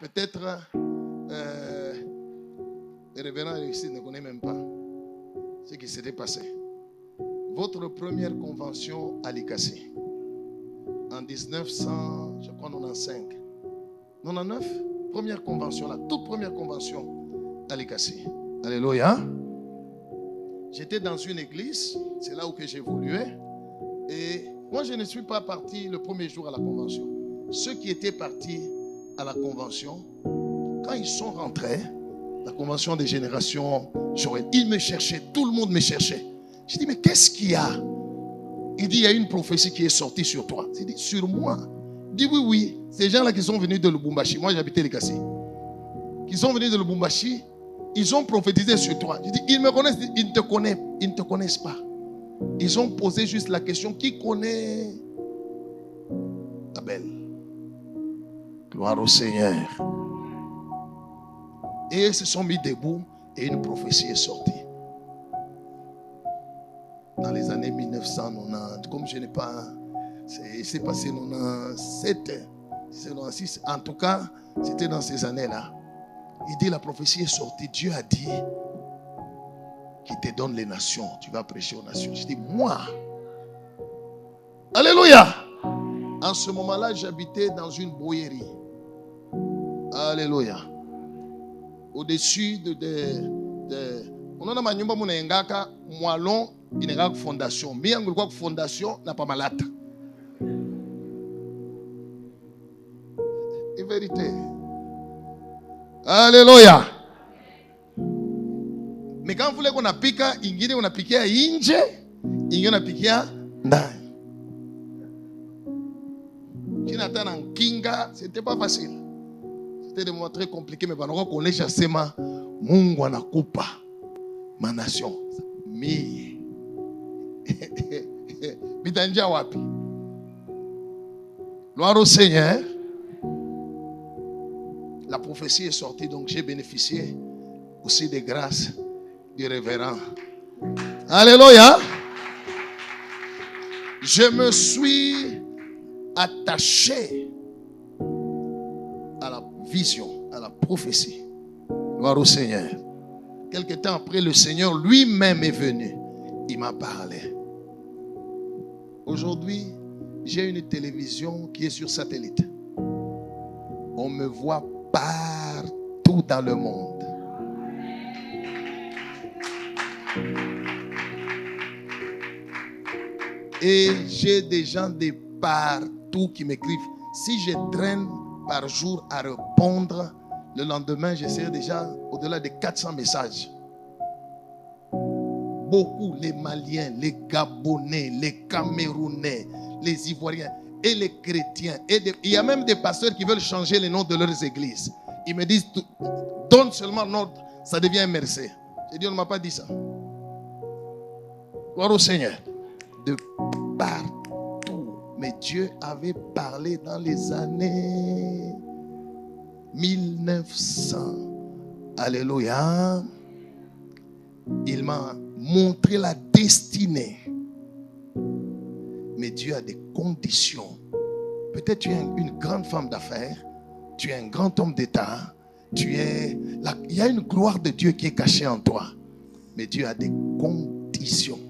Peut-être le révérend ici ne connaît même pas ce qui s'était passé. Votre première convention à l'ICACI en 1900, je crois 95. 99, première convention, la toute première convention à l'ICACI. Alléluia. J'étais dans une église, c'est là où j'évoluais. Et moi, je ne suis pas parti le premier jour à la convention. Ceux qui étaient partis à la convention, quand ils sont rentrés, la convention des générations, ils me cherchaient, tout le monde me cherchait. Je dis, mais qu'est-ce qu'il y a? Il dit, il y a une prophétie qui est sortie sur toi. J'ai dit, sur moi? Il dit, oui, oui. Ces gens-là qui sont venus de Lubumbashi, moi j'habitais les Kassi, qui sont venus de Lubumbashi, ils ont prophétisé sur toi. Je dis, ils me connaissent, ils ne te connaissent pas. Ils ont posé juste la question, qui connaît Abel? Gloire au Seigneur. Et ils se sont mis debout et une prophétie est sortie. Dans les années 1990, comme je n'ai pas... C'est passé 97, 96. En tout cas, c'était dans ces années-là. Il dit, la prophétie est sortie. Dieu a dit qu'il te donne les nations. Tu vas prêcher aux nations. Je dis, moi. Alléluia. En ce moment-là, j'habitais dans une bouillerie. Alléluia. Au-dessus on a manyumba muna engaka mwalon inengaka fondation. Miyangu kwa fondation na pa malata. En vérité. Alléluia. Mais quand vous voulez qu'on applique, ingine on applique à inje, ingine on applique à ndani. Kinata na kinga, c'était pas facile. C'était des moments très compliqués, mais pendant qu'on est chassé, Mungu anakupa ma nation. Mi. Bitanja wapi. Gloire au Seigneur. La prophétie est sortie, donc j'ai bénéficié aussi des grâces du révérend. Alléluia. Je me suis attaché à la vision, à la prophétie. Gloire au Seigneur. Quelque temps après, le Seigneur lui-même est venu. Il m'a parlé. Aujourd'hui, j'ai une télévision qui est sur satellite. On me voit partout dans le monde. Et j'ai des gens de partout qui m'écrivent. Si je traîne par jour à répondre, le lendemain, j'essaie déjà au-delà de 400 messages. Beaucoup, les Maliens, les Gabonais, les Camerounais, les Ivoiriens et les chrétiens. Il y a même des pasteurs qui veulent changer les noms de leurs églises. Ils me disent, donne seulement notre, ça devient MRC. J'ai dit, on ne m'a pas dit ça. Gloire au Seigneur. De partout. Mais Dieu avait parlé dans les années 1900. Alléluia. Il m'a montré la destinée. Mais Dieu a des conditions. Peut-être tu es une grande femme d'affaires. Tu es un grand homme d'État. Il y a une gloire de Dieu qui est cachée en toi. Mais Dieu a des conditions.